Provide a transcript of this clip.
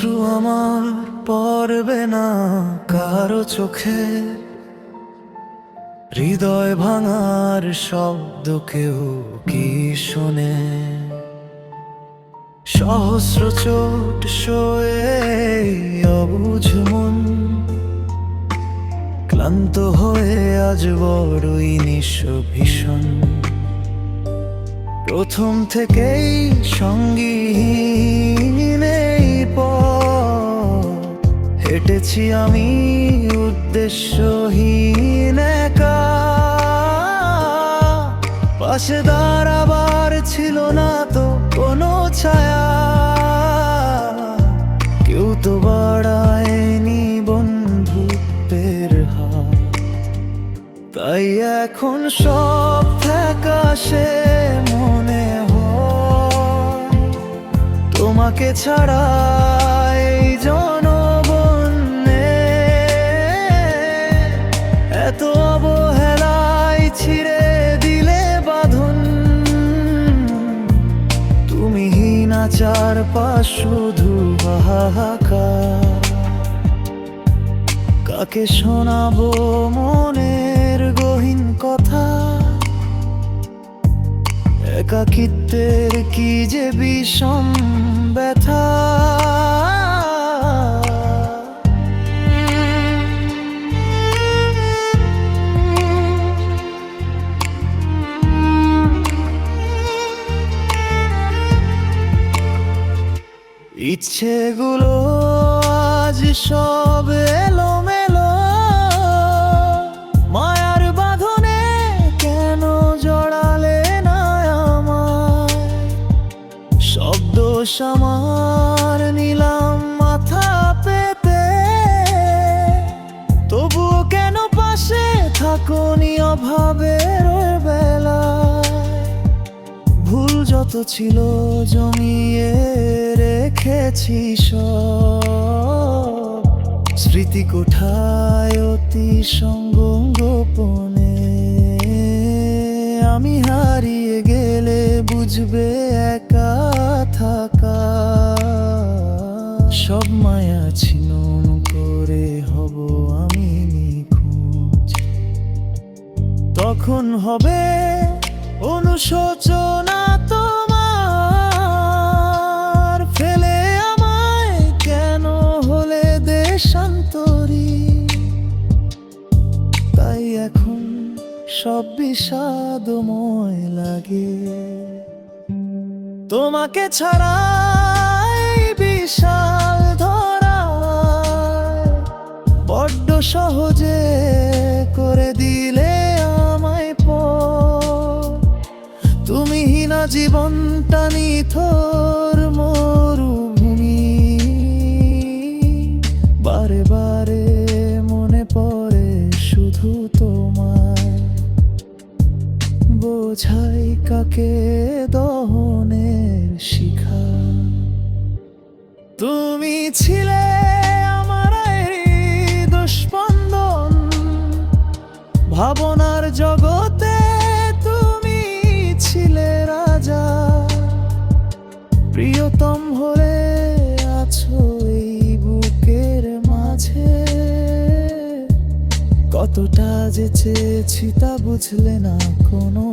অশ্রু আমার পড়বে না কারো চোখে, হৃদয় ভাঙার শব্দ কেউ কি শোনে? সহস্র চোট সয়ে অবুঝ মন, ক্লান্ত হয়ে আজ বড়ই নিঃস্ব ভীষণ। প্রথম থেকেই সঙ্গীহীন এই পথ হেঁটেছি আমি উদ্দেশ্যহীন একা। পাশে দাঁড়াবার ছিল না তো কোনো ছায়া, কেউ তো বাড়ায়নি বন্ধুত্বের হাত। তাই এখন সব ফ্যাকাশে মনে হয়, তোমাকে ছাড়া এই জনবনে এত অবহেলায় ছিঁড়ে দিলে বাঁধন। তুমিহীন চারপাশ শুধু হাহাকার, কাকে শোনাবো মনের গহীন কথা? একাকিত্বের কি যে বিষম ব্যথা। ইচ্ছেগুলো আজ সব এলোমেলো, মায়ার বাঁধনে কেন জড়ালে না আমায়? সব দোষ আমার নিলাম মাথা পেতে, তবুও কেন পাশে থাকোনি অভাবের বেলায়? ভুল যত ছিল জমিয়ে রেখেছি সব, স্মৃতি কোঠায় অতি গোপনে। আমি হারিয়ে গেলে বুঝবে একা থাকা, সব মায়া ছিন্ন করে হব আমি নিখোঁজ। তখন হবে অনুশোচনা তোমার, ফেলে আমায় কেন হলে দেশান্তরী? তাই এখন সব বিষাদময় লাগে, তোমাকে ছাড়া এই বিশাল ধরায় বড্ড সহজে করে দিলে আমায় পর। তুমিহীন জীবনটা নিথর মরুভূমি, বারে বারে মনে পড়ে শুধু তোমায়। বোঝাই কাকে দহনের শিখা? তুমি ছিলে আমার হৃদস্পন্দন, ভাবনার জগতে তুমি ছিলে রাজা। প্রিয়তম হলে আছো এই বুকের মাঝে, কতটা যে চেয়েছি তা বুঝলে না কোনো